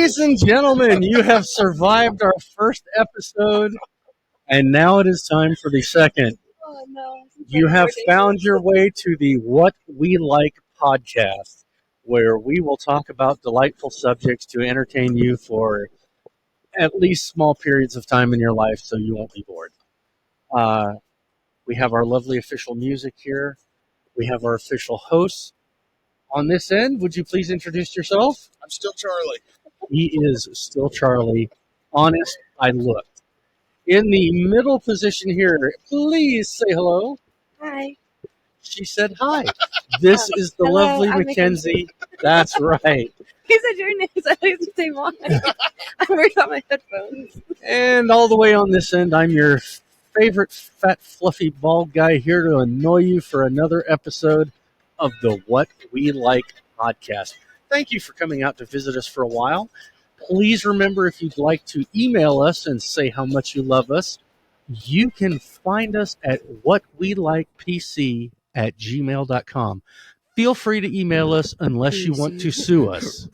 Ladies and gentlemen, you have survived our first episode, and now it is time for the second. Oh, no. You have found your way to the What We Like podcast, where we will talk about delightful subjects to entertain you for at least small periods of time in your life so you won't be bored. We have our lovely official music here. We have our official hosts. On this end, would you please introduce yourself? I'm still Charlie. He is still Charlie. Honest, I looked. In the middle position here, please say hello. Hi. She said hi. This is the Hello, lovely I'm Mackenzie. That's right. He said your name, so I thought the same one. I worried about my headphones. And all the way on this end, I'm your favorite fat, fluffy, bald guy here to annoy you for another episode of the What We Like podcast. Thank you for coming out to visit us for a while. Please remember, if you'd like to email us and say how much you love us, you can find us at whatwelikepc@gmail.com. Feel free to email us unless you want to sue us.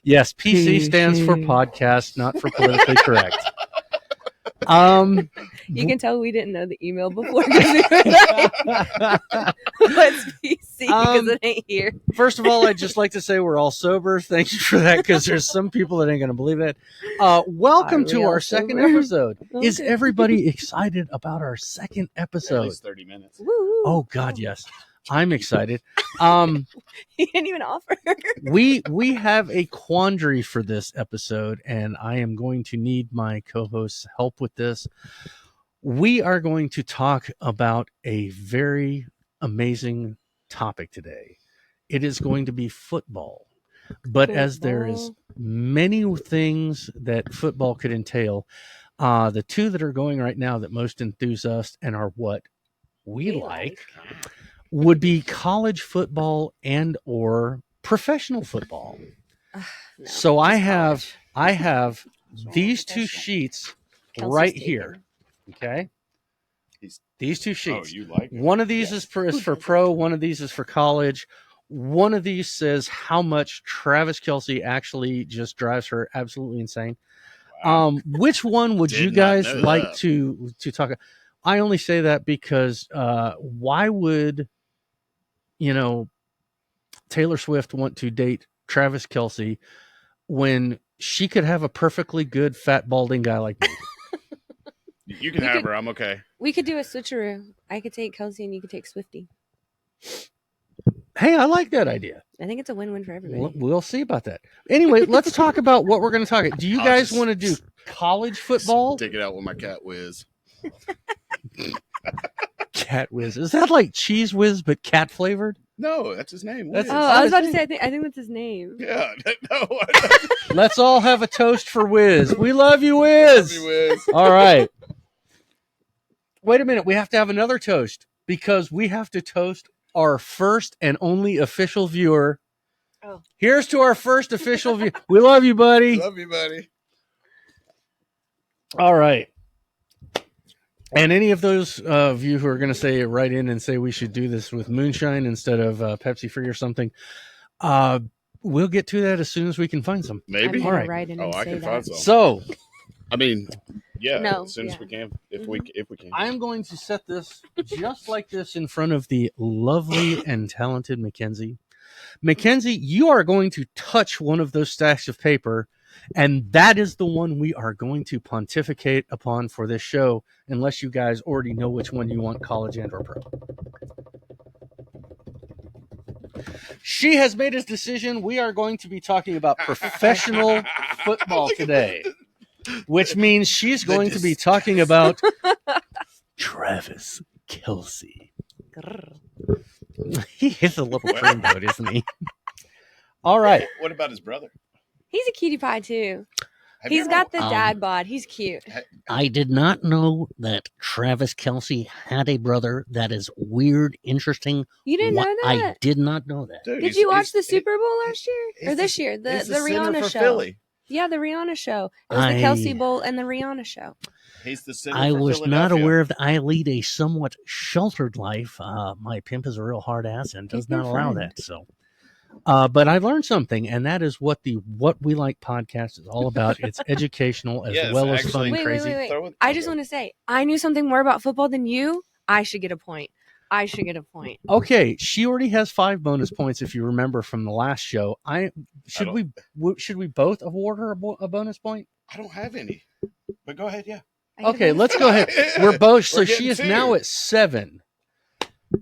Yes, PC stands for podcast, not for politically correct. You can tell we didn't know the email before. Because we were like, what's PC? Because it ain't here. First of all, I'd just like to say we're all sober. Thank you for that, because there's some people that ain't going to believe that. Welcome to our second episode. Okay. Is everybody excited about our second At episode? least 30 minutes. Woo. Oh, God, yes. I'm excited. He didn't even offer. We have a quandary for this episode, and I am going to need my co-host's help with this. We are going to talk about a very amazing topic today. It is going to be football. But as there is many things that football could entail, the two that are going right now that most enthuse us and are what we like would be college football and or professional football. No, So I just have college. these two sheets Kelsey's right taking. here. Okay? These two Oh, sheets. you like it? One of these is for pro, one of these is for college. One of these says how much Travis Kelce actually just drives her absolutely insane. Wow. Which one would Did you not guys know like that. to talk? I only say that because why would Taylor Swift want to date Travis Kelce when she could have a perfectly good fat balding guy like me? You can You have could- her. I'm okay. We could do a switcheroo. I could take Kelsey and you could take Swifty. Hey, I like that idea. I think it's a win-win for everybody. We'll see about that. Anyway, let's talk about what we're going to talk about. Do you I'll guys just want to do college football? Take it out with my cat whiz. Cat whiz. Is that like cheese whiz but cat flavored? No, that's his name. That's- Whiz. Oh, I was about to say, I think that's his name. Yeah. No. Let's all have a toast for Whiz. We love you, Love Whiz. you, Whiz. All right. Wait a minute. We have to have another toast because we have to toast our first and only official viewer. Oh. Here's to our first official viewer. We love you, buddy. Love you, buddy. All right. And any of those of you who are going to say write in and say we should do this with moonshine instead of Pepsi Free or something, we'll get to that as soon as we can find some. Maybe. I'm All gonna right. write in Oh, and I say can that. find some. So I mean, yeah. No, as soon as yeah. we can, if we can. I am going to set this just like this in front of the lovely and talented Mackenzie. Mackenzie, you are going to touch one of those stacks of paper, and that is the one we are going to pontificate upon for this show, unless you guys already know which one you want, college and or pro. She has made his decision. We are going to be talking about professional football today, which means she's going to be talking about Travis Kelce. Grrr. He is a little dreamboat, isn't he? All right. What about his brother? He's a cutie pie too. Have you He's ever- got the dad bod. He's cute. I did not know that Travis Kelce had a brother. That is weird, interesting. You didn't know I that? did not know that. Dude, Did he's- you watch he's- the Super Bowl last year or he's this the- year? The he's the center Rihanna for show. Philly. Yeah, the Rihanna show. It was the Kelsey Bowl and the Rihanna show. He's the center I for was not Philadelphia. aware of that. I lead a somewhat sheltered life. My pimp is a real hard ass and does not allow that. So But I learned something, and that is what the What We Like podcast is all about. It's educational as Yes, well as fun actually. and Wait, crazy. wait. I just want to say, I knew something more about football than you. I should get a point. I should get a point. Okay, she already has 5 bonus points if you remember from the last show. Should we both award her a bonus point? I don't have any, but go ahead. Yeah. I get a Okay, bonus let's point? go ahead. We're both. So We're she getting is now two. at 7.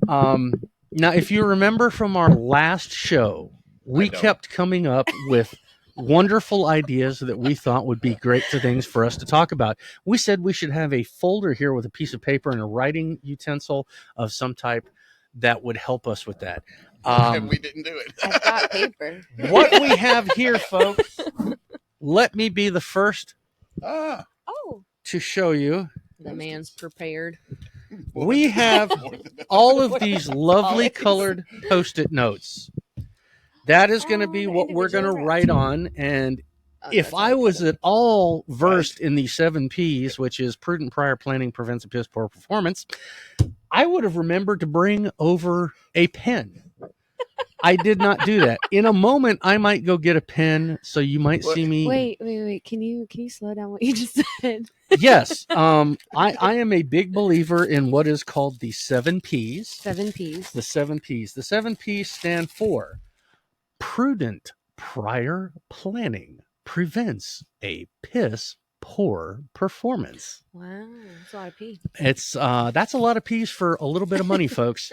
Now, if you remember from our last show, we don't. kept coming up with wonderful ideas that we thought would be great things for us to talk about. We said we should have a folder here with a piece of paper and a writing utensil of some type that would help us with that. And we didn't do it. I've got paper. What we have here, folks, let me be the first Ah, Oh, to show you. the man's prepared. We have more than that. all of these lovely Always. colored Post-it notes. That is going to be the what we're going to individual write on. And Oh, if that's I what was I at all versed in the 7 Ps, which is prudent prior planning prevents a piss poor performance, I would have remembered to bring over a pen. I did not do that. In a moment, I might go get a pen, so you might see me. Wait. Can you slow down what you just said? Yes, I am a big believer in what is called the 7 Ps. 7 Ps. The 7 Ps. The 7 Ps stand for prudent prior planning prevents a piss poor performance. Wow, that's a lot of P. It's that's a lot of P's for a little bit of money, folks.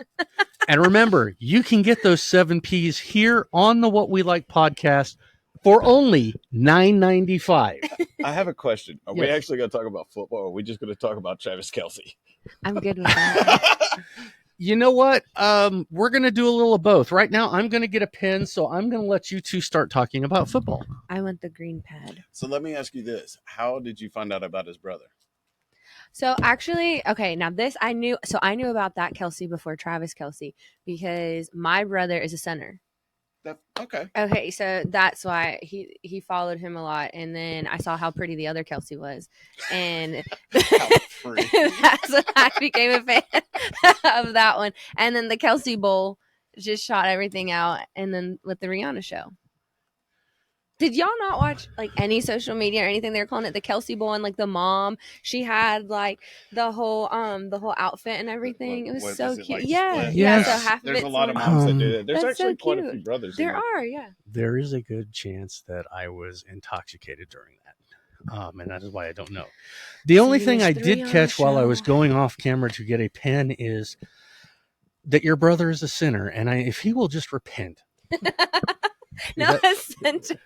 And remember, you can get those 7 Ps here on the What We Like podcast for only $9.95. I have a question. Are we Yes. actually going to talk about football, or are we just going to talk about Travis Kelce? I'm good with that. You know what? We're going to do a little of both. Right now, I'm going to get a pen, so I'm going to let you two start talking about football. I want the green pad. So let me ask you this: how did you find out about his brother? So actually, okay, now this I knew. So I knew about that Kelsey before Travis Kelsey because my brother is a center. Okay. Okay, so that's why he followed him a lot, and then I saw how pretty the other Kelsey was, and How pretty. that's when I became a fan of that one. And then the Kelsey Bowl just shot everything out, and then with the Rihanna show. Did y'all not watch like any social media or anything? They were calling it the Kelsey Bowl, and like the mom, she had like the whole outfit and everything. It was What so is it, cute. like, yeah, split? yeah. Yes. So half There's of a it's lot of like- moms that do that. There's That's so actually quite a cute. few brothers. There in are, yeah. There is a good chance that I was intoxicated during that. And that is why I don't know. The only you thing was I three did on catch the while I show. was going off camera to get a pen is that your brother is a sinner, and if he will just repent. No, a center.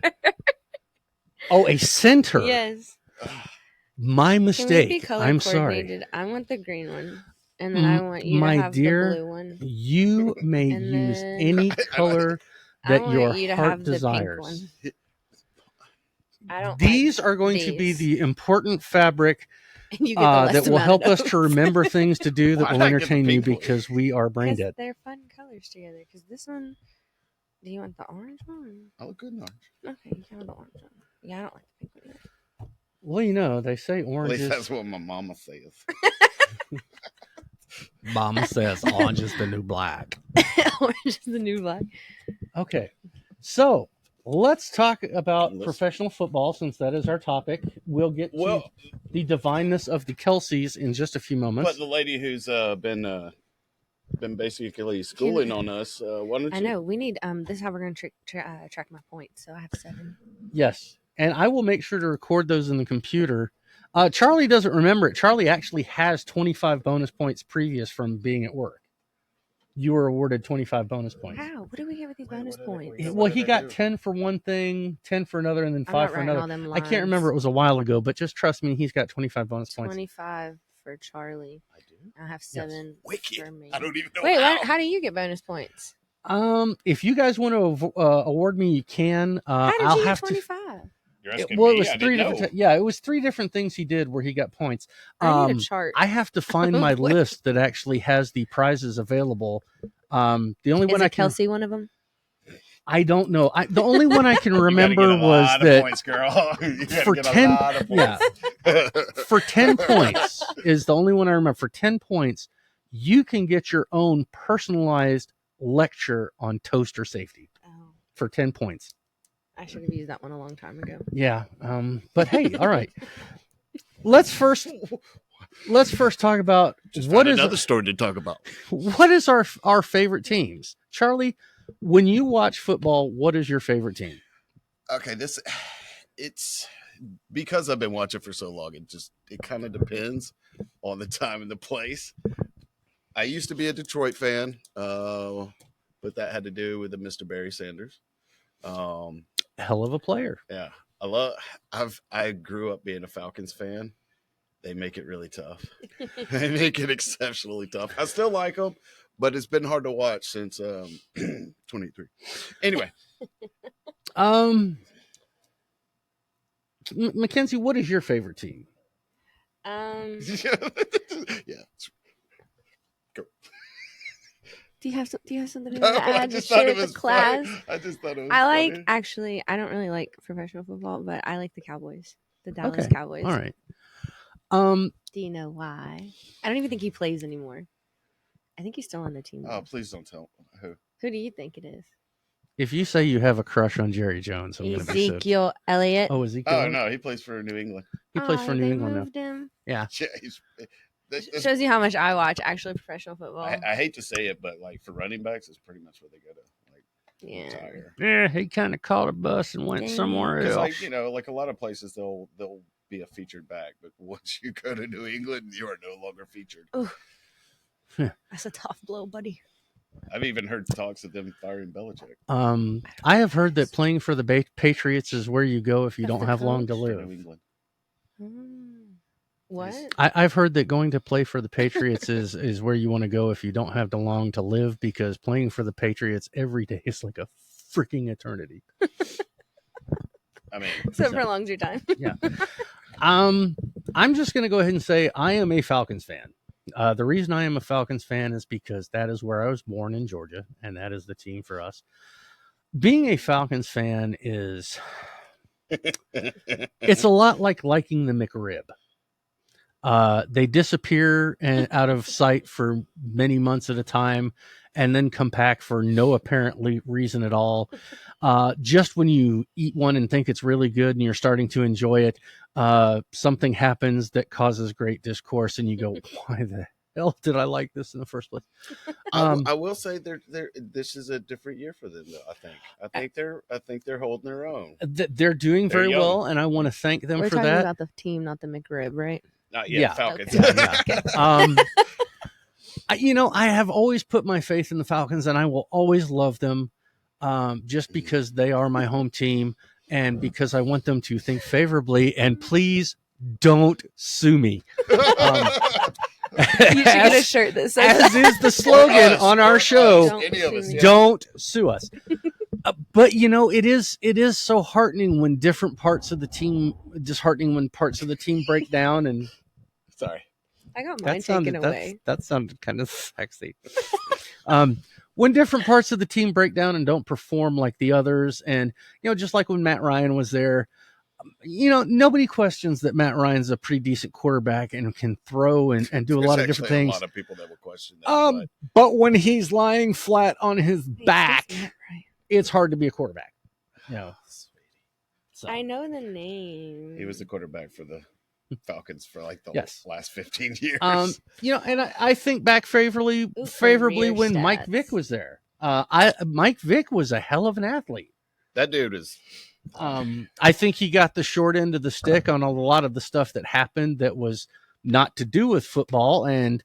Oh, a center. Yes. My Can we be mistake. color I'm sorry. coordinated? I want the green one, and then I want you My to have dear, the blue one. You may And use then- any color I that want your you to heart have desires. the pink one. I don't. These like are going to be these. the important fabric And you get the less that will amount help of us to notes. remember things to do that Why will not get the entertain you pink one? because we are brain 'Cause dead. they're fun colors together. Because this one, do you want the orange one? I look good in orange. Okay, you can have the orange one. Yeah, I don't like the pink one either. Well, you know, they say At orange least is. that's what my mama says. Mama says orange is the new black. Orange is the new black. Okay, so let's talk about Let's- professional football since that is our topic. We'll get Well, to the divineness of the Kelseys in just a few moments. but the lady who's been basically schooling on us, why don't you? I know we need. This is how we're going to track my points. So I have 7. Yes, and I will make sure to record those in the computer. Charlie doesn't remember it. Charlie actually has 25 bonus points previous from being at work. You were awarded 25 bonus points. Wow, what do we get with these Wait, bonus what did points? we- Well, what he did I got do? 10 for one thing, 10 for another, and then I'm 5 not for writing another. all them I can't remember. It was a while ago, but just trust me, he's got 25 bonus points. 25 for Charlie. I do. I have 7 Wicked. for me. I don't even know Wait, how. how do you get bonus points? If you guys want to award me, you can. How did I'll you get have 25? You're to. asking Well, it me? was I 3 didn't different. know. Yeah, it was 3 different things he did where he got points. I need a chart. I have to find my What? list that actually has the prizes available. The only Is one it I can. Kelsey one of them? I don't know. The only one I can You gotta remember get a was lot of that points, girl. You gotta for get 10 a lot of yeah, points. for 10 points is the only one I remember. For 10 points, you can get your own personalized lecture on toaster safety. Oh. for 10 points. I should have used that one a long time ago. Yeah. But hey, all right. Let's first talk about Just what found is another story to talk about. our favorite teams. Charlie, when you watch football, what is your favorite team? Okay, it's because I've been watching for so long. It kind of depends on the time and the place. I used to be a Detroit fan, but that had to do with the Mr. Barry Sanders. Hell of a player. Yeah, I grew up being a Falcons fan. They make it really tough. They make it exceptionally tough. I still like them, but it's been hard to watch since 23. Anyway, Mackenzie, what is your favorite team? yeah. Go. Do you have something to No, add to share with the class? Funny. I just thought it was I funny. don't really like professional football, but I like the Cowboys, the Dallas Okay. Cowboys. All right. Do you know why? I don't even think he plays anymore. I think he's still on the team. Oh, please don't tell who. Who do you think it is? If you say you have a crush on Jerry Jones, I'm going to be so... Ezekiel Elliott. Oh, Ezekiel? Oh, no, he plays for New England. He plays for New they England now. moved him. Yeah. Yeah, Shows you how much I watch actually professional football. I hate to say it, but like for running backs, it's pretty much where they go to like Yeah. retire. Yeah, he kind of caught a bus and went Dang. somewhere Because else. like like a lot of places they'll be a featured back, but once you go to New England, you are no longer featured. Ooh. That's a tough blow, buddy. I've even heard talks of them firing Belichick. I have heard that playing for the Patriots is where you go if you That's don't the have long to coach? To live. New England. What? I've heard that going to play for the Patriots is where you want to go if you don't have to long to live, because playing for the Patriots every day is like a freaking eternity. I mean, So it prolongs your time. Yeah. I'm just going to go ahead and say I am a Falcons fan. The reason I am a Falcons fan is because that is where I was born in Georgia, and that is the team for us. Being a Falcons fan it's a lot like liking the McRib. They disappear out of sight for many months at a time and then come back for no apparent reason at all. Just when you eat one and think it's really good and you're starting to enjoy it, something happens that causes great discourse and you go, why the hell did I like this in the first place? I will say this is a different year for them, though. I think they're holding their own. They're doing They're very young. well, and I want to thank them We're for talking that. about the team, not the McRib, right? Not yet, Yeah. Falcons. Okay. I have always put my faith in the Falcons, and I will always love them, just because they are my home team, and because I want them to think favorably. And please don't sue me. You should get a shirt that says As is the slogan on our show. Don't Any of us, sue me. yeah. Don't sue us. But it is so heartening when different parts of the team, disheartening when parts of the team break down. And Sorry. I got mine taken away. that sounded kind of sexy. When different parts of the team break down and don't perform like the others, and just like when Matt Ryan was there, nobody questions that Matt Ryan's a pretty decent quarterback and can throw and do a lot of different things. A lot of people that will question that. But when he's lying flat on his back, That's not right. it's hard to be a quarterback. So. I know the name. He was the quarterback for the Falcons for like the Yes. last 15 years. And I think back favorably career when stats. Mike Vick was there. Mike Vick was a hell of an athlete. That dude is. I think he got the short end of the stick on a lot of the stuff that happened that was not to do with football. And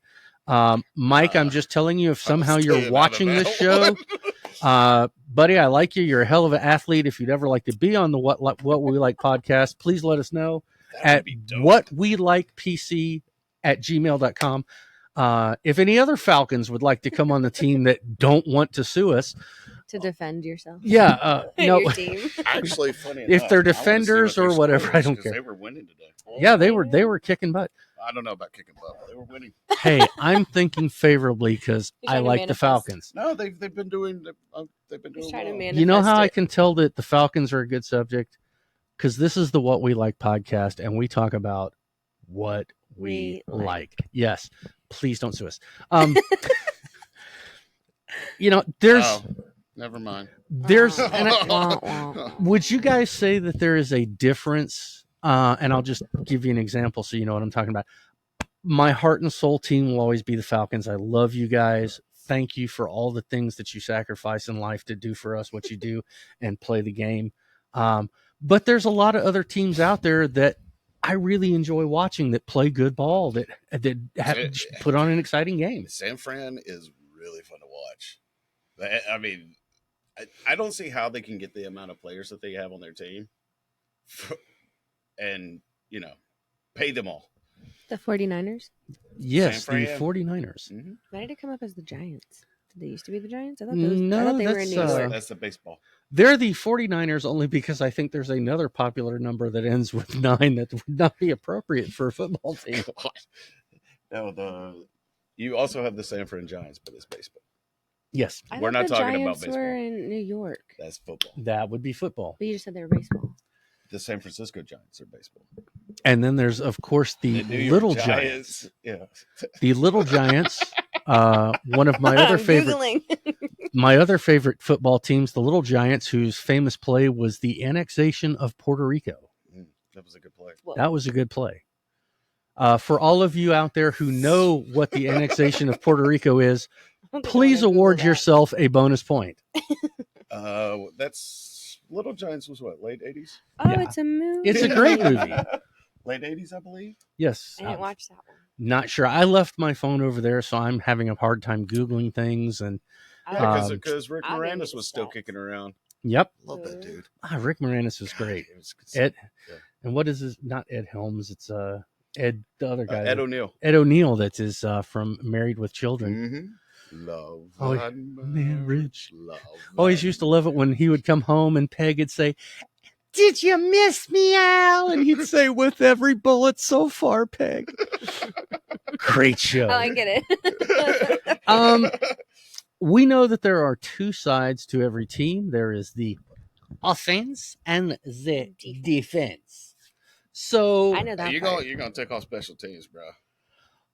Mike, I'm just telling you, if somehow you're watching this show, buddy, I like you. You're a hell of an athlete. If you'd ever like to be on the What We Like podcast, please let us know at whatwelikepc@gmail.com. If any other Falcons would like to come on the team that don't want to sue us, to defend yourself. yeah, no, Your team. Actually, funny If enough, they're I wanna see defenders what their or whatever, score I is, don't 'cause care. They were winning today. yeah, they were kicking butt. I don't know about kicking butt, but they were winning. Hey, I'm thinking favorably because You're I trying to like the manifest. Falcons. No, they've been doing. He's trying to well. manifest You know how I it. can tell that the Falcons are a good subject? Because this is the What We Like podcast, and we talk about what we We like. Yes, please don't sue us. There's Oh, Never mind. There's Oh. and Wah, wah. would you guys say that there is a difference? And I'll just give you an example so you know what I'm talking about. My heart and soul team will always be the Falcons. I love you guys. Thank you for all the things that you sacrifice in life to do for us, what you do, and play the game. But there's a lot of other teams out there that I really enjoy watching that play good ball, that put on an exciting game. San Fran is really fun to watch. I mean, I don't see how they can get the amount of players that they have on their team and, pay them all. The 49ers? Yes, San the Fran. 49ers. Mm-hmm. Why did it come up as the Giants? Did they used to be the Giants? I thought, No, I thought they were in that's, New York. That's the baseball. They're the 49ers only because I think there's another popular number that ends with 9 that would not be appropriate for a football team. No, you also have the San Fran Giants, but it's baseball. Yes, I We're thought not the talking about Giants baseball. were in New York. That's football. that would be football. But you just said they were baseball. The San Francisco Giants are baseball. And then there's, of course, the New York Little Giants. Yeah. The Little Giants, one of my other I'm favorite Googling. football teams, the Little Giants, whose famous play was the annexation of Puerto Rico. That was a good play. Whoa. That was a good play. For all of you out there who know what the annexation of Puerto Rico is, I don't think I please wanna Google award that. yourself a bonus point. That's Little Giants was what, late 80s? Oh, Yeah. it's a movie. It's a great movie. Late 80s, I believe. Yes. I didn't watch that one. Not sure. I left my phone over there, so I'm having a hard time Googling things. And Yeah, Um, because Rick I'll give you Moranis the was still stats. kicking around. yep. Love that dude. Rick Moranis was great. It was Ed, yeah. and what is his? Not Ed Helms. It's Ed, the other guy. Ed O'Neill. Ed O'Neill. That is from Married with Children. Mm-hmm. Love Oh, and marriage. Love. Always used to love it when he would come home and Peg would say, "Did you miss me, Al?" And he'd say, "With every bullet so far, Peg." Great show. Oh, I get it. We know that there are two sides to every team. There is the offense and the defense. So, I know that You're part. gonna take off special teams, bro.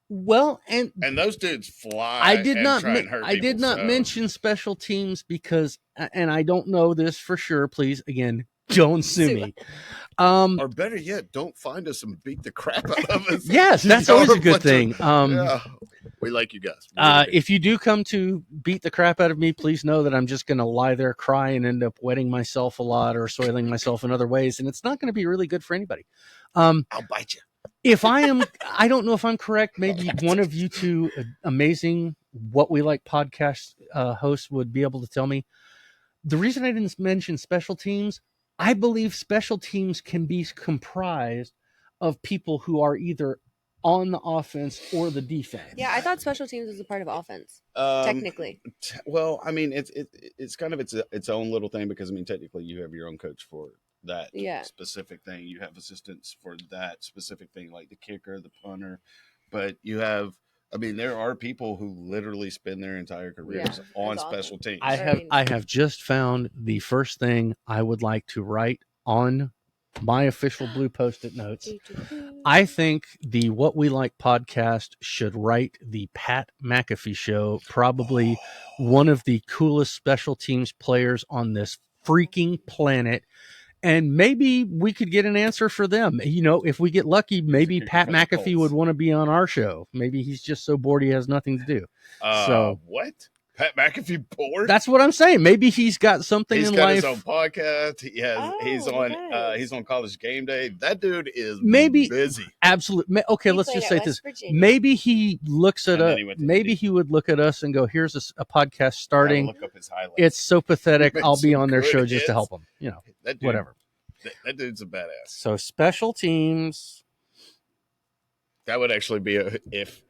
well, and And those dudes fly. I did and not. Try and hurt I did people, not so- mention special teams because, and I don't know this for sure. Please, again, don't sue me. Or better yet, don't find us and beat the crap out of us. Yes, that's Y'all always are a good bunch of- thing. Yeah, we like you guys. We really do. If you do come to beat the crap out of me, please know that I'm just going to lie there, cry, and end up wetting myself a lot or soiling myself in other ways, and it's not going to be really good for anybody. I'll bite you. If I am, I don't know if I'm correct. Maybe one of you two amazing What We Like podcast hosts would be able to tell me. The reason I didn't mention special teams, I believe special teams can be comprised of people who are either on the offense or the defense. Yeah, I thought special teams was a part of offense. Um, Technically. Well, I mean, it's kind of its own little thing because I mean, technically, you have your own coach for that Yeah. specific thing. You have assistants for that specific thing, like the kicker, the punter. But you have, I mean, there are people who literally spend their entire careers Yeah, on that's special awesome. teams. I have just found the first thing I would like to write on my official blue post-it notes. I think the What We Like podcast should write the Pat McAfee show, probably one of the coolest special teams players on this freaking planet. And maybe we could get an answer for them. You know, if we get lucky, maybe Kicker Pat for the McAfee Colts. would want to be on our show. Maybe he's just so bored he has nothing to do. So- What? Pat McAfee bored? That's what I'm saying. Maybe he's got something He's in got life. his own podcast. He's Oh, on he does. he's on College Game Day. That dude is Maybe- busy. Absolutely. Okay, He let's played just at say West this. Virginia. Maybe he looks at And then us. he went to Maybe Indy. he would look at us and go, "Here's a podcast Gotta starting. look up his highlights. It's so pathetic. Made I'll be some on their good show just to hits. help him." You know, that dude, whatever. That dude's a badass. So special teams. That would actually be if.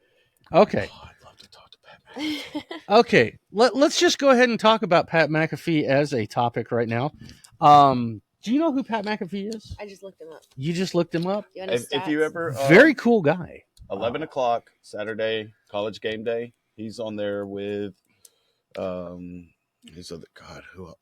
Okay. Oh, I'd love to talk to Pat McAfee. Okay. Let's just go ahead and talk about Pat McAfee as a topic right now. Do you know who Pat McAfee is? I just looked him up. You just looked him up. You want his If you stats? ever Very cool guy. 11 o'clock Saturday College Game Day, he's on there with his other who.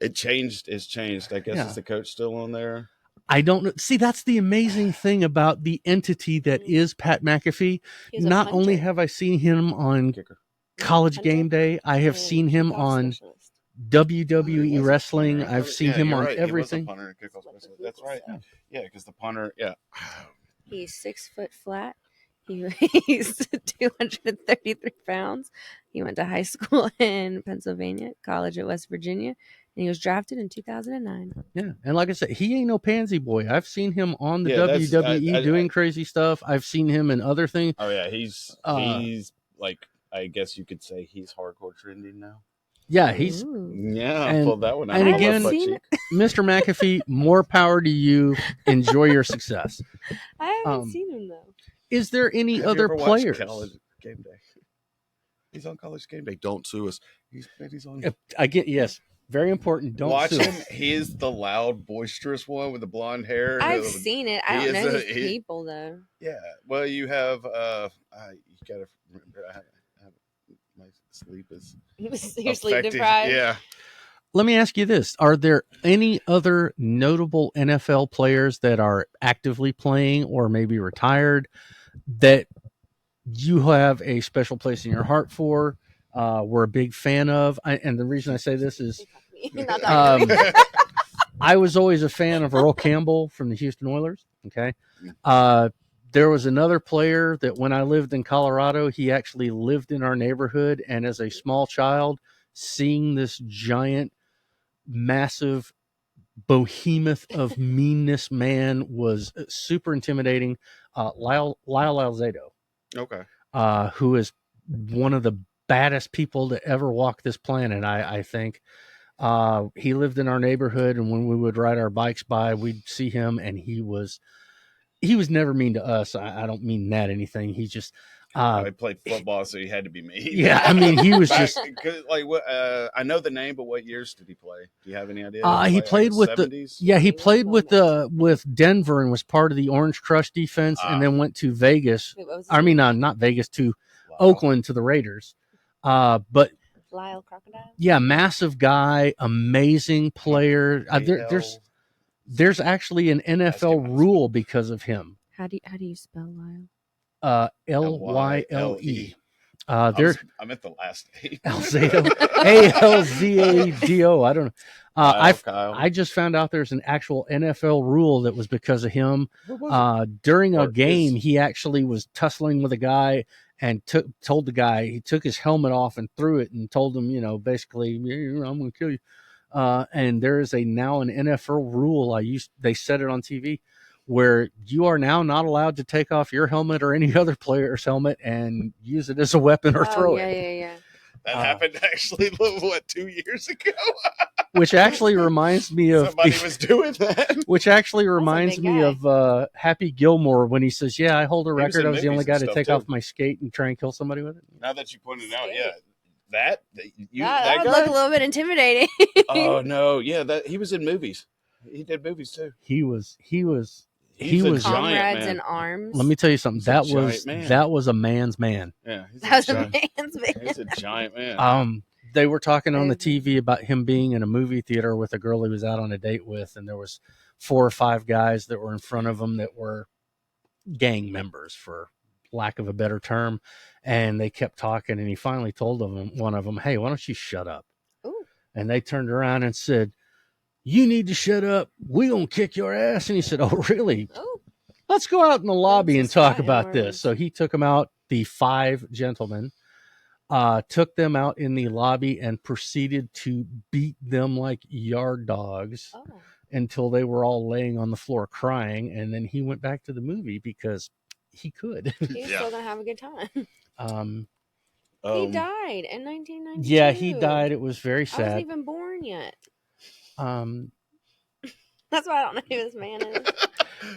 It's changed. I guess Yeah. is the coach still on there? I don't know. See, that's the amazing thing about the entity that is Pat McAfee. He was a Not only punter. have I seen him on Kicker. College Punter? Game Day, I have seen him Kickoff on specialist. WWE Was a wrestling. punter. I I've thought- seen yeah, him you're on right. everything. He was a punter and kickoff specialist. That's right. Yeah, because the punter. Yeah. He's 6 foot flat. He's 233 pounds. He went to high school in Pennsylvania, college at West Virginia, and he was drafted in 2009. Yeah, and like I said, he ain't no pansy boy. I've seen him on the Yeah, that's- WWE doing crazy stuff. I've seen him in other things. Oh yeah, he's like, I guess you could say he's hardcore trending now. Yeah, he's Ooh. Yeah, And- pulled that one out. and of my again- butt Seen cheek. Mr. McAfee. More power to you. Enjoy your success. I haven't Um, seen him though. Is there any Have you other ever watched players? College Game Day. He's on College Game Day. Don't sue us. He's on. I get yes, very important. Don't Watch sue. him. He is the loud, boisterous one with the blonde hair. I've seen it. I he don't is know a- his he- people though. Yeah. Well, you have. You gotta remember. My sleep is You're sleep affected. deprived. Yeah. Let me ask you this: are there any other notable NFL players that are actively playing or maybe retired that you have a special place in your heart for? We're a big fan of, and the reason I say this is Not talking to me. I was always a fan of Earl Campbell from the Houston Oilers. Okay. There was another player that when I lived in Colorado, he actually lived in our neighborhood. And as a small child, seeing this giant, massive behemoth of meanness man was super intimidating. Lyle Alzado, Okay. who is one of the baddest people to ever walk this planet, I think. He lived in our neighborhood, and when we would ride our bikes by, we'd see him, and he was never mean to us. I don't mean that anything. He just I played football, so he had to be me. yeah, I mean, he was Back- just 'cause, like what? I know the name, but what years did he play? Do you have any idea? he played with the 70s? yeah, he played with Denver and was part of the Orange Crush defense, and then went to Vegas. Wait, what was his I mean, name? not Vegas, to Wow. Oakland to the Raiders. But Lyle Crocodile. yeah, massive guy, amazing player. AL. There's actually an NFL rule because of him. How do you spell Lyle? Lyle. I There meant the last name. Alzado, Alzado. I don't know. Kyle. I just found out there's an actual NFL rule that was because of him. What was it? During a Or game, is- he actually was tussling with a guy and told the guy, he took his helmet off and threw it and told him, basically, I'm going to kill you. And there is now an NFL rule. They said it on TV where you are now not allowed to take off your helmet or any other player's helmet and use it as a weapon or throw it. Yeah. That happened actually, 2 years ago? Which actually reminds me of Somebody was doing that. which actually reminds big me guy. of Happy Gilmore when he says, "Yeah, I hold a He was record. in I was the only movies guy and to stuff, take too. off my skate and try and kill somebody with it." Now that you pointed it out, Skate. yeah. That That would guy? look a little bit intimidating. Oh no, yeah, that he was in movies. He did movies too. He was He's a was- giant Comrades man. in arms. Let me tell you something. He's a That giant was man. that was a man's man. Yeah, he's That was a a giant. man's man. He's a giant man. They were talking on the Crazy. TV about him being in a movie theater with a girl he was out on a date with, and there was 4 or 5 guys that were in front of him that were gang members, for lack of a better term, and they kept talking, and he finally told one of them, "Hey, why don't you shut up?" Ooh. And they turned around and said, "You need to shut up. We gonna kick your ass." And he said, "Oh, really? Oh, Let's go out in the lobby and just talk fighting about words. this." So he took them out, the 5 gentlemen, took them out in the lobby and proceeded to beat them like yard dogs oh. until they were all laying on the floor crying. And then he went back to the movie because he could. He's Yeah. still gonna have a good time. He died in 1992. Yeah, he died. It was very I wasn't sad. even born yet. Um, That's why I don't know who this man is.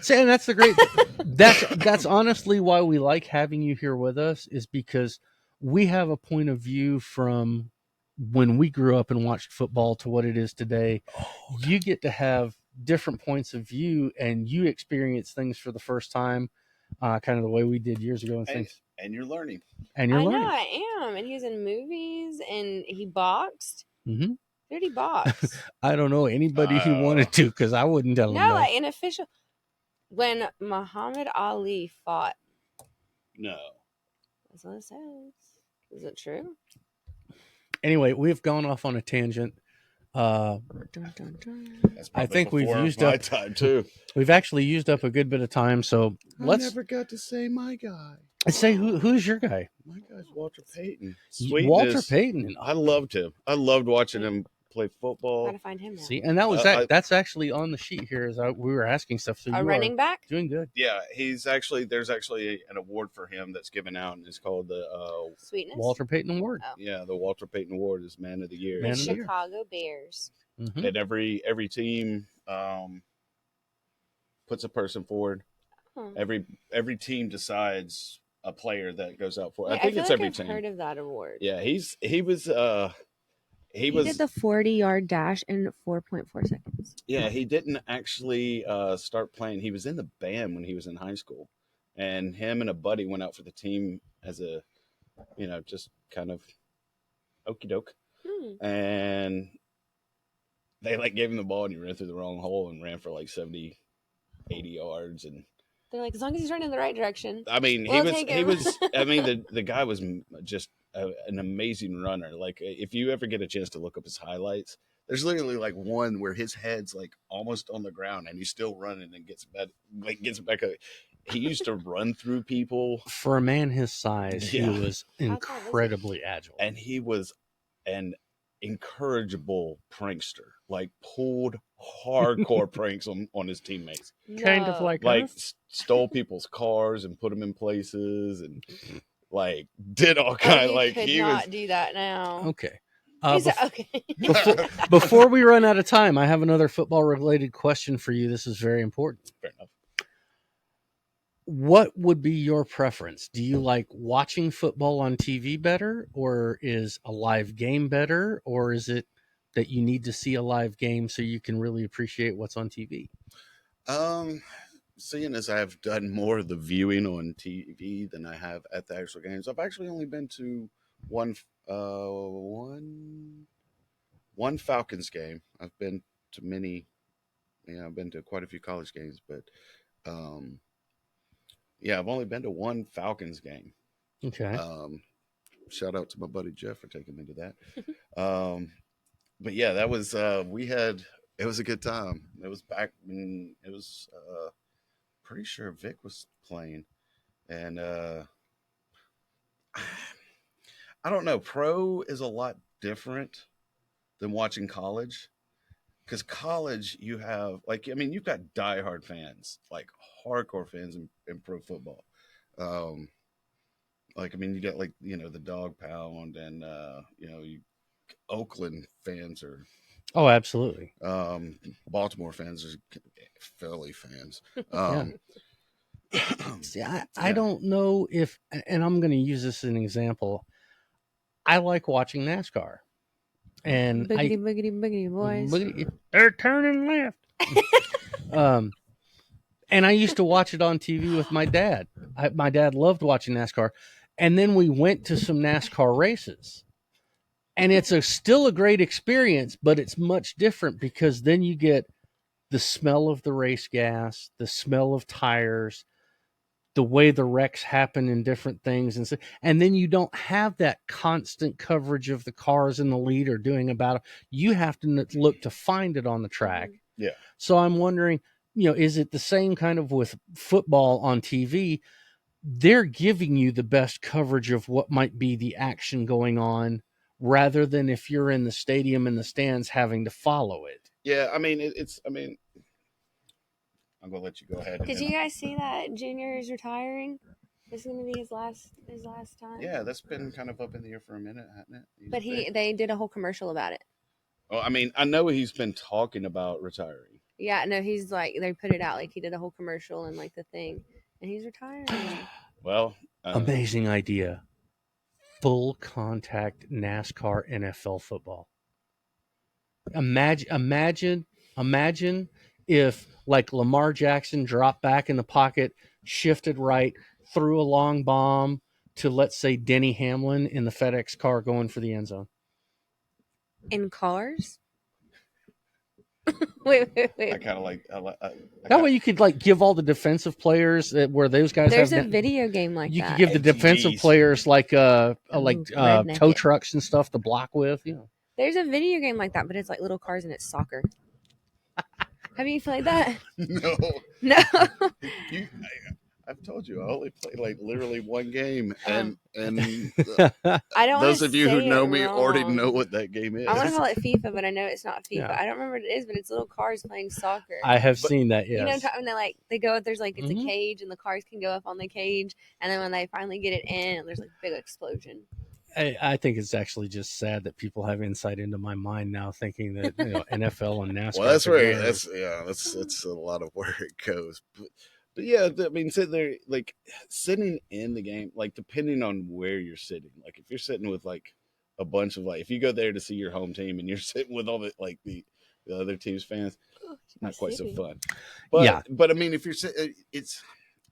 See, and that's the great. That's honestly why we like having you here with us, is because we have a point of view from when we grew up and watched football to what it is today. You get to have different points of view, and you experience things for the first time, kind of the way we did years ago, and things. And you're learning. And you're I learning. know I am, and he was in movies, and he boxed. hmm Did he box? I don't know anybody who wanted to, because I wouldn't tell them. No, like an official. When Muhammad Ali fought, No. that's what it says. Is it true? Anyway, we've gone off on a tangent. Dun, dun, dun. That's I probably think we've before used my up- time too. We've actually used up a good bit of time, so I let's never got to say my guy. say who's your guy. My guy's Walter Payton. Walter Sweetness. Payton. I loved him. I loved watching him play football. Gotta find him now. See, and that was that's actually on the sheet here as we were asking stuff. So A you running are back? doing good. Yeah, there's actually an award for him that's given out, and it's called the Sweetness? Walter Payton Award. Oh. the Walter Payton Award is Man of the Year. Man The of the Year. Chicago Bears. Mhm. And every team puts a person forward. Huh. Every team decides a player that goes out for. Yeah, I think feel it's like every I've team. heard of that award. Yeah, he was He did the 40-yard dash in 4.4 seconds. yeah, he didn't actually start playing. He was in the band when he was in high school, and him and a buddy went out for the team as a, just kind of okey doke, and they gave him the ball and he ran through the wrong hole and ran for 70, 80 yards, and They're like, as long as he's running in the right direction. I mean, We'll he take him. was. I mean, the guy was just an amazing runner. Like, if you ever get a chance to look up his highlights, there's literally one where his head's almost on the ground and he's still running and gets back up. He used to run through people. For a man his size, Yeah. he was incredibly agile. And he was an incorrigible prankster. Pulled hardcore pranks on his teammates. Kind of No. like us. Stole people's cars and put them in places and did all kind you of could he not was. do that now. Okay. Okay. Before we run out of time, I have another football related question for you. This is very important. Fair enough. What would be your preference? Do you like watching football on TV better, or is a live game better, or is it that you need to see a live game so you can really appreciate what's on TV? Seeing as I've done more of the viewing on TV than I have at the actual games, I've actually only been to one Falcons game. I've been to many. I've been to quite a few college games, but I've only been to one Falcons game. Okay. Shout out to my buddy Jeff for taking me to that. But yeah, that was it was a good time. It was back when it was pretty sure Vic was playing, and I don't know. Pro is a lot different than watching college, because college you have you've got diehard fans, hardcore fans in pro football. You get the Dog Pound and Oakland fans are. Oh, absolutely. Baltimore fans are Philly fans. See, I don't know if, and I'm going to use this as an example. I like watching NASCAR, and Boogity boys. they're turning left. And I used to watch it on TV with my dad. My dad loved watching NASCAR, and then we went to some NASCAR races. And it's still a great experience, but it's much different because then you get the smell of the race gas, the smell of tires, the way the wrecks happen in different things. And then you don't have that constant coverage of the cars in the lead or doing about it. You have to look to find it on the track. Yeah. So I'm wondering, is it the same kind of with football on TV? They're giving you the best coverage of what might be the action going on, rather than if you're in the stadium in the stands having to follow it. Yeah, I'm going to let you go ahead. Did you guys see that Junior is retiring? This is going to be his last time. Yeah, that's been kind of up in the air for a minute, hasn't it? But they did a whole commercial about it. Well, I know he's been talking about retiring. Yeah, no, he's they put it out, he did a whole commercial and the thing, and he's retiring. Well, amazing idea. Full contact NASCAR NFL football. Imagine if Lamar Jackson dropped back in the pocket, shifted right, threw a long bomb to, let's say, Denny Hamlin in the FedEx car going for the end zone. In cars? wait. I kind of like that way you could give all the defensive players where those guys There's have a video game like you that. could give the defensive players tow trucks and stuff to block with. There's a video game like that, but it's like little cars and it's soccer. Have you played that? No, No. I've told you I only played like literally one game, and I don't those want of to you who say know it me already wrong. know what that game is. I want to call it FIFA, but I know it's not FIFA. Yeah. I don't remember what it is, but it's little cars playing soccer. I have But- seen that. Yes. You know, what I'm talking- when they go, there's like it's Mhm. a cage, and the cars can go up on the cage, and then when they finally get it in, there's like a big explosion. I think it's actually just sad that people have insight into my mind now, thinking that NFL and NASCAR. Well, that's where together. that's a lot of where it goes. But yeah, I mean, sitting there, like sitting in the game, like depending on where you're sitting, like if you're sitting with like a bunch of like, if you go there to see your home team and you're sitting with all the like the other team's fans, not quite so fun. But Yeah. but I mean, if you're sitting, it's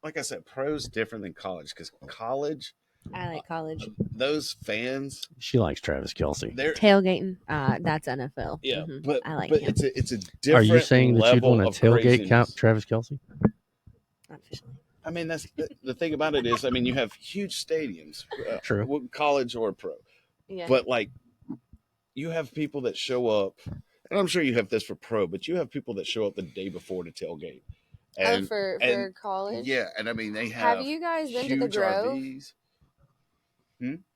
like I said, pro's different than college because college, I like college those fans, She likes Travis Kelce. they're tailgating. That's NFL. yeah, Mhm. but I like but him. it's a Are different. you saying that you'd level want of to tailgate craziness. Travis Kelce? Not officially. I mean, that's the thing about it is, I mean, you have huge stadiums, True. college or pro, Yeah. but like you have people that show up, and I'm sure you have this for pro, but you have people that show up the day before to tailgate. And, for and college. yeah, and I mean they have. Have you guys been to the huge Grove, RVs.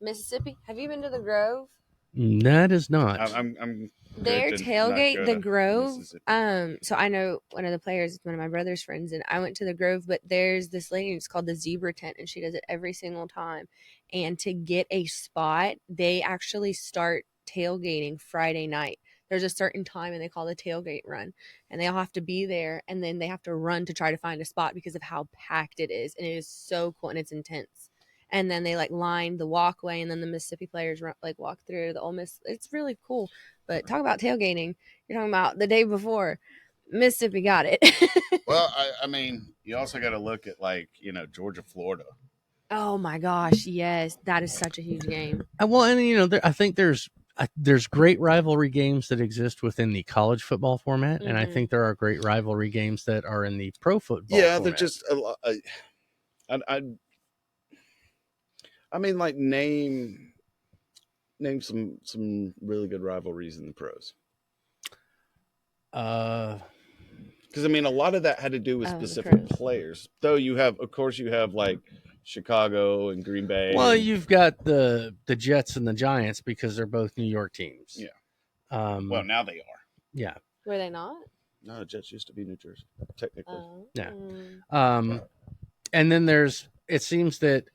Mississippi? Have you been to the Grove? That is not. I'm Their good to not tailgate, go the to Grove. Mississippi. So I know one of the players, one of my brother's friends, and I went to the Grove. But there's this lady, it's called the Zebra Tent, and she does it every single time. And to get a spot, they actually start tailgating Friday night. There's a certain time, and they call the tailgate run, and they all have to be there, and then they have to run to try to find a spot because of how packed it is, and it is so cool and it's intense. And then they like line the walkway, and then the Mississippi players run, like walk through the Ole Miss. It's really cool. But talk about tailgating. You're talking about the day before. Mississippi got it. Well, I mean, you also got to look at like Georgia, Florida. Oh my gosh, yes, that is such a huge game. Well, and I think there's great rivalry games that exist within the college football format, and I Mhm. think there are great rivalry games that are in the pro football. Yeah, format. they're just a lot. I mean, like name some really good rivalries in the pros. Because I mean, a lot of that had to do with specific players. Though of course, you have like Chicago and Green Bay. Well, you've got the Jets and the Giants because they're both New York teams. Yeah. Well, now they are. Yeah. Were they not? No, the Jets used to be New Jersey, technically. Yeah. And then it seems that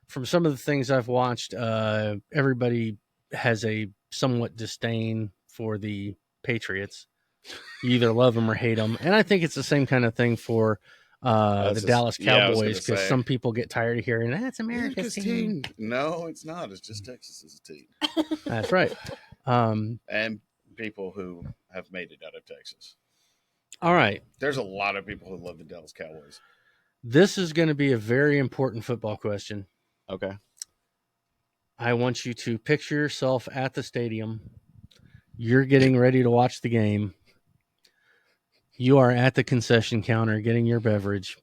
from some of the things I've watched, everybody has a somewhat disdain for the Patriots. You either love them or hate them. And I think it's the same kind of thing for the Dallas Cowboys because some people get tired of hearing, that's America's team. No, it's not. It's just Texas's team. That's right. And people who have made it out of Texas. All right. There's a lot of people who love the Dallas Cowboys. This is going to be a very important football question. Okay. I want you to picture yourself at the stadium. You're getting ready to watch the game. You are at the concession counter getting your beverage.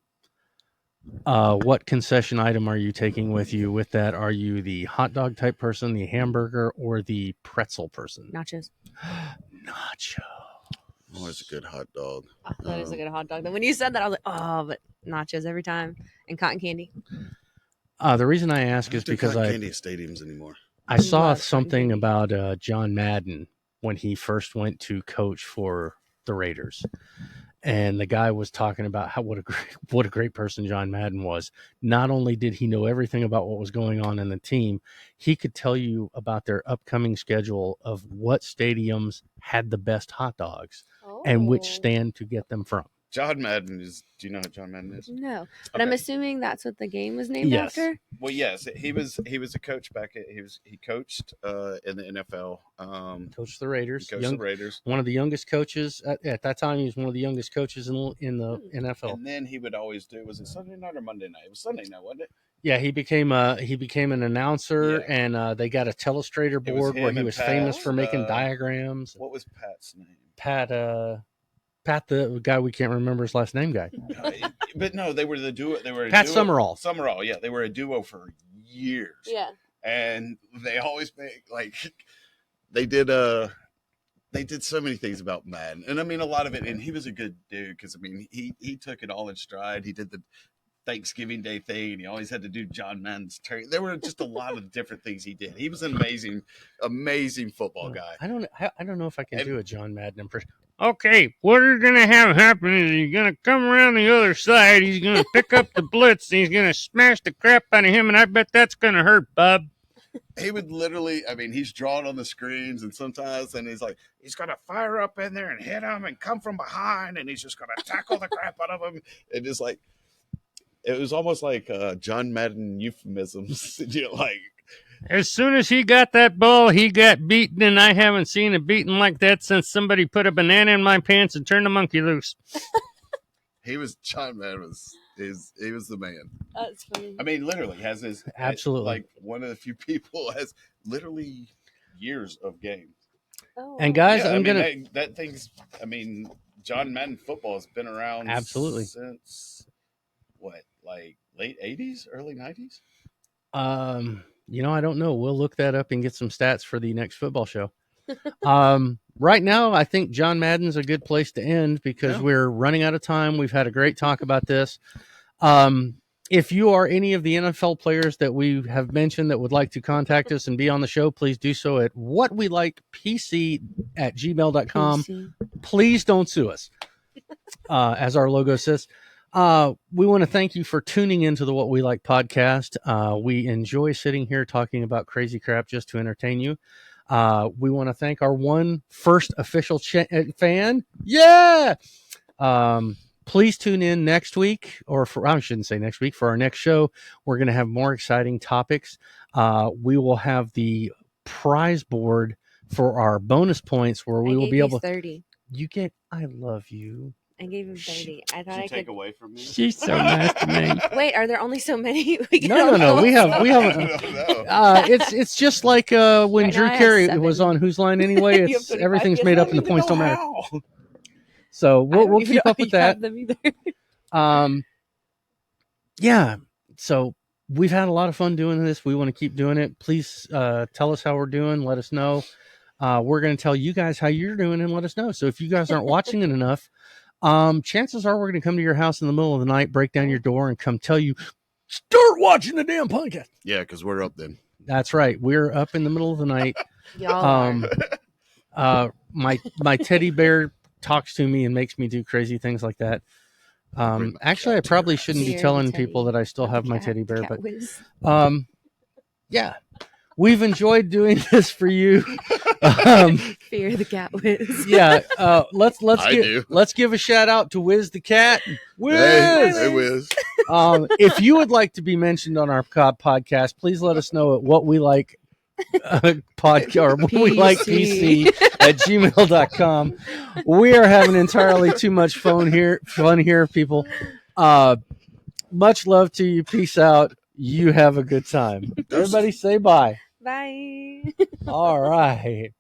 What concession item are you taking with you? With that, are you the hot dog type person, the hamburger, or the pretzel person? Nachos. Nacho. Oh, it's a good hot dog. That is a good hot dog. Then when you said that, I was like, oh, but nachos every time and cotton candy. The reason I ask is because candy at stadiums anymore. I saw something about John Madden when he first went to coach for the Raiders. And the guy was talking about what a great person John Madden was. Not only did he know everything about what was going on in the team, he could tell you about their upcoming schedule of what stadiums had the best hot dogs and which stand to get them from. John Madden do you know who John Madden is? No, but I'm assuming that's what the game was named after. Well, yes, he was a coach he coached in the NFL. Coached the Raiders. The Raiders. One of the youngest coaches at that time. He was one of the youngest coaches in the NFL. And then he would always was it Sunday night or Monday night? It was Sunday night, wasn't it? Yeah, he became an announcer, and they got a telestrator board where he was famous for making diagrams. What was Pat's name? Pat, the guy we can't remember his last name guy. But no, they were the duo. They were Pat Summerall. Summerall, yeah, they were a duo for years. Yeah, and they always make like they did so many things about Madden, and I mean a lot of it. And he was a good dude because I mean he took it all in stride. He did the Thanksgiving Day thing, and he always had to do John Madden's turn. There were just a lot of different things he did. He was an amazing football guy. I don't know if I can do a John Madden impression. Okay, what are going to have happen is he's going to come around the other side. He's going to pick up the blitz. And he's going to smash the crap out of him, and I bet that's going to hurt, Bob. He would literally, I mean, he's drawn on the screens, and sometimes, and he's like, he's going to fire up in there and hit him and come from behind, and he's just going to tackle the crap out of him. And it's like, it was almost like John Madden euphemisms. Like, as soon as he got that ball, he got beaten, and I haven't seen a beating like that since somebody put a banana in my pants and turned the monkey loose. John Madden he was the man. That's funny. I mean, literally has his Absolutely. like one of the few people has literally years of games. Oh. And guys, Yeah, I'm gonna that thing's. I mean, John Madden football has been around Absolutely. since what, like late '80s, early '90s. I don't know. We'll look that up and get some stats for the next football show. Right now, I think John Madden's a good place to end because we're running out of time. We've had a great talk about this. If you are any of the NFL players that we have mentioned that would like to contact us and be on the show, please do so at whatwelikepc@gmail.com. PC. Please don't sue us, as our logo says. We want to thank you for tuning into the What We Like podcast. We enjoy sitting here talking about crazy crap just to entertain you. We want to thank our first official fan. Yeah. Please tune in next week, I shouldn't say next week, for our next show. We're going to have more exciting topics. We will have the prize board for our bonus points where we will be able 30. I love you. I gave him 30. I thought Did you I take could. away from me? She's so nice to me. Wait, are there only so many? We can No. only- We have I don't know. it's just like when Right Drew now I have Carey 7. was on Whose Line Anyway. You have It's 25. everything's Yes, made I up and the don't points don't even matter. know how. So I don't we'll even keep know up with you that. have them either. Yeah. So we've had a lot of fun doing this. We want to keep doing it. Please tell us how we're doing. Let us know. We're going to tell you guys how you're doing and let us know. So if you guys aren't watching it enough, chances are we're going to come to your house in the middle of the night, break down your door, and come tell you, start watching the damn podcast. Yeah, because we're up then. That's right. We're up in the middle of the night. Y'all are. My teddy bear talks to me and makes me do crazy things like that. Bring my Actually, I cat to probably your shouldn't be Fear the telling teddy. people that I still Not have the my cat, teddy bear, cat but whiz. yeah, we've enjoyed doing this for you. Fear the cat whiz. Yeah, do. let's give a shout out to Wiz the cat. Wiz. Hey, Wiz. If you would like to be mentioned on our podcast, please let us know at what we like podcast or what we like PC at gmail.com. We are having entirely too much fun here, people. Much love to you. Peace out. You have a good time. Everybody say bye. Bye. All right.